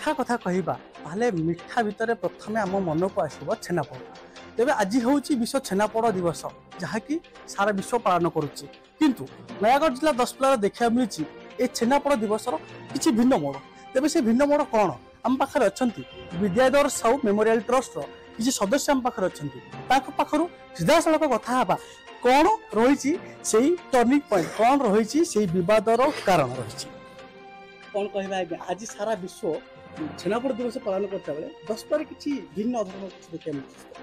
मिठा कथा कहवा ताहले मिठा भितर प्रथमे आम मन को आसब छेनापोड़। तेबे आज हूँ विश्व छेनापोड़ दिवस जहाँकि सारा विश्व पालन करुच्ची किंतु नयागढ़ जिला दशपल्ला देखा मिली ए छेनापोड़ दिवस किसी भिन्न मोड़। तेबे से भिन्न मोड़ कौन आम पाखे अच्छा विद्याधर साहू मेमोरियल ट्रस्ट किसी सदस्य आम पाखे अच्छा पाखर सीधा सड़क कथा कौन रही टर्निंग पॉइंट कौन रही बदर कारण रही कौन कहवा आज्ञा आज सारा विश्व छेनापोड़ दिवस पालन करता बेले दशपल्ला किसी भिन्न अधर्म देखा मिलता।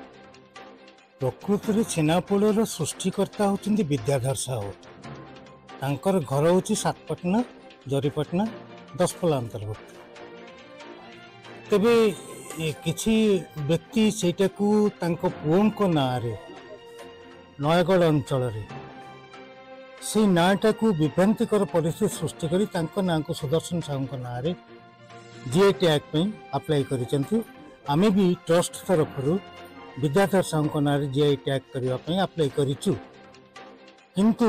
प्रकृति में छेनापोड़ सृष्टिकर्ता होती विद्याधर साहू तांकर घर हूँ सातपटना जरीपटना दशपल्ला अंतर्भुक्त। तेबे किसी व्यक्ति सेटा को पुओं ना नयगढ़ अंचल से नाटा को विभ्रांतिकर परिस्थिति सृष्टि कर ना को सुदर्शन साहू ना जीआई टैग अप्लाई कर आमे भी ट्रस्ट तरफ विद्याधर साहू ना जीआई टैग करने अप्लाई करूँ किंतु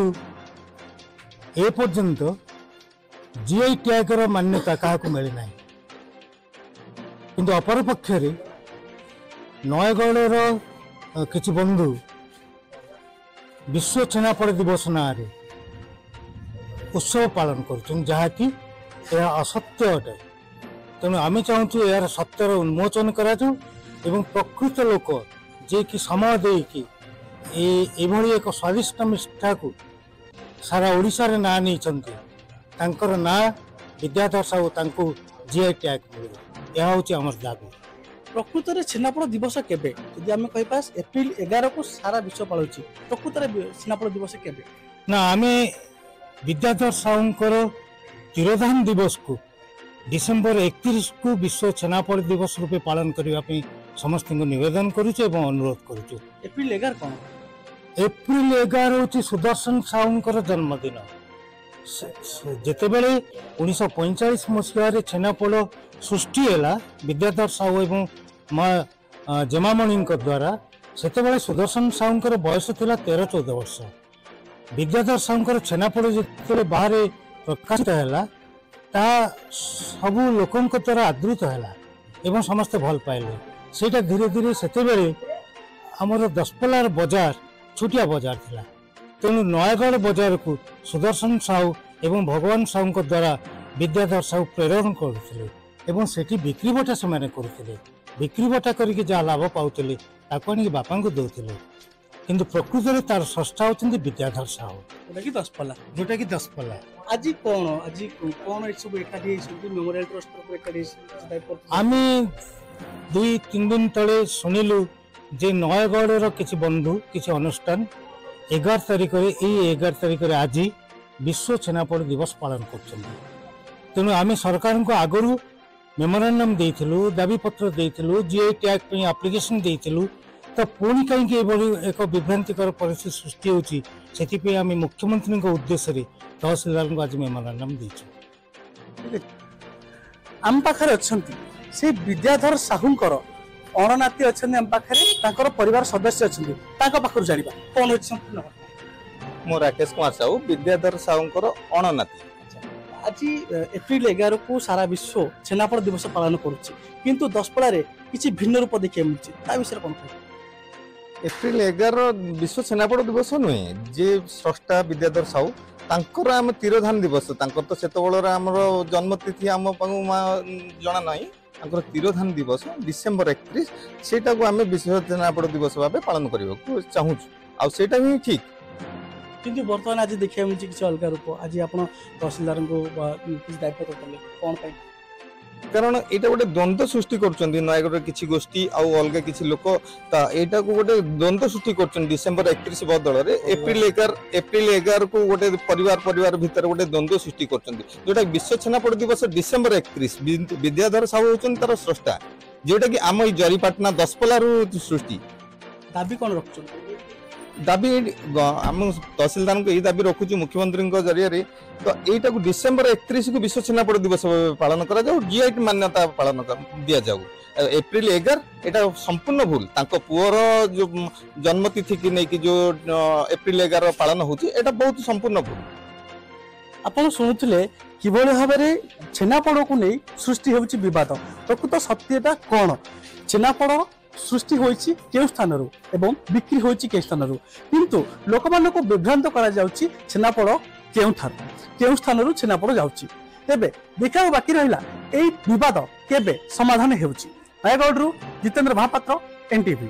ए पर्यंत जीआई टैग र मान्यता क्या मिलना किंतु अपर पक्ष नयगढ़ किसी बंधु विश्व छेनापोड़ दिवस ना उत्सव पालन करी असत्य अटे। तेणु आम चाहूँ यार सत्यर उन्मोचन करा प्रकृत लोक जे कि समय देकी एक स्वादिष्ट मिठा को सारा ओडिशा रे ना नहीं ना विद्याधर साहू जीआई टैग मिले यह हूँ आम दाबी। प्रकृत में छेनापोड़ दिवस केबे यदि आम कह एप्रिल 11 को सारा विश्व पालुची प्रकृत में छेनापोड़ दिवस केबे ना आम विद्याधर साहूंकर तिरोधान दिवस को डिसेम्बर 31 को विश्व छेनापोड़ दिवस रूपे पालन करने समस्त को निवेदन करुचे और अनुरोध करुचे। एप्रिल 11 कौन एप्रिल 11 हूँ सुदर्शन साहूंकर जन्मदिन जितेबले 1945 मसीह छेनापोड़ सृष्टि है विद्याधर साहू एवं माँ जमामणि द्वारा सेतेबले सुदर्शन साहूंकर बयस थिला 13-14 वर्ष विद्याधर साहूंकर छेनापोड़ जो बाहर प्रकाशित है सबू लोकों द्वारा आदृत है एवं समस्ते भल पाइले सेटा धीरे धीरे सेतेबले आमर दशपल्लार बजार छुटिया बजार थिला तेणु नयगढ़ बजार को सुदर्शन साहू एवं भगवान साहू द्वारा विद्याधर साहू प्रेरण करते एवं सेठी बिक्री बटा से करते बिक्री बटा करके जहाँ लाभ पाते बापा को दौले किंतु प्रकृत में तार स्रष्टा होती विद्याधर साहू जोटा कि दशपल्ला आज कौन सब एकाठी मेमोरियल ट्रस्ट आम 2-3 दिन तले शुणिलु जे नयगढ़ किसी बंधु किसी अनुष्ठान 11 तारिख 11 तारिख आज विश्व छेनापोड़ दिवस पालन कर तेणु आम सरकार को आगु मेमोरांडम देइथिलु दाबी पत्र देइथिलु जीआई टैग एप्लिकेशन देइथिलु तो पुणी कहीं एक विभ्रांतिकर परिस्थिति सृष्टि होची सेति आम मुख्यमंत्री उद्देश्य तहसीलदार को आज मेमोरांडम देइछु। आम पाखे अच्छा से विद्याधर साहूंकर अणनाती अच्छा आम पाखे परिवार सदस्य अच्छा पाखर जाना कौन अच्छी मो राकेश कुमार साहू विद्याधर साहूंकर अणनाती आज एप्रिल 11 को सारा विश्व छेनापोड़ दिवस पालन करुच्ची किंतु दशपल्ला किसी भिन्न रूप देखा मिलता विषय कौन कह एप्रिल 11 विश्व छेनापोड़ दिवस नुहे जे स्रष्टा विद्याधर साहू तांकर आम तिरोधान दिवस तांकर तो सेतबेलर आमर जन्मतिथि आम जना ना तिरोधान दिवस डिसेम्बर 31 सेटा को आम विश्व छेनापोड़ दिवस भाव पालन करने चाहूँ आईटा ही ठीक किंतु बर्तमान आज देखा मिली किसी अलग रूप आज आप तहसीलदार को दायित्व कले कौन कारण यहाँ गोटे द्वंद्व सृष्टि कर नयगढ़ किसी गोष्ठी आउ अलग किसी लोक यहाँ को गोटे द्वंद्व सृष्टि कर डिसेम्बर 31 बदल एप्रिल 11 को गोटे परिवार भितर गोटे द्वंद्व सृष्टि कर जोटा विश्व छेनापोड़ दिवस डिसेम्बर 31 विद्याधर साहू होती तार स्रष्टा जोटा कि आम जरीपाटना दशपल्ला सृष्टि दाबी कौन रख दाबी आम तहसीलदार को यही दाबी रखुची मुख्यमंत्री जरिए तो यहाँ डिसेम्बर 31 को विश्व छेनापोड़ दिवस पालन करा जाऊ जीआई मान्यता पालन दि जाऊ एप्रिल 11 एटा संपूर्ण भूल पुअर जो जन्मतिथि की नहीं कि जो एप्रिल 11 पालन होची एटा बहुत संपूर्ण भूल। ଆପଣ ଶୁଣୁଥିଲେ କିଭଳି ଭାବରେ ଛେନାପୋଡ଼କୁ ନେଇ ସୃଷ୍ଟି ହେଉଛି ବିବାଦ। ପ୍ରକୃତ ସତ୍ୟଟା କ'ଣ? ଛେନାପୋଡ଼ ସୃଷ୍ଟି ହୋଇଛି କେଉଁ ସ୍ଥାନରୁ ଏବଂ ବିକ୍ରି ହୋଇଛି କେଉଁ ସ୍ଥାନରୁ, କିନ୍ତୁ ଲୋକମାନଙ୍କୁ ବିଭ୍ରାନ୍ତ କରାଯାଉଛି ଛେନାପୋଡ଼ କେଉଁ ସ୍ଥାନରୁ ଛେନାପୋଡ଼ ଯାଉଛି। ତେବେ ଦେଖିବାକୁ ବାକି ରହିଲା ଏହି ବିବାଦ କେବେ ସମାଧାନ ହେଉଛି। ନୟାଗଡ଼ରୁ ଜିତେନ୍ଦ୍ର ମହାପାତ୍ର, NTV।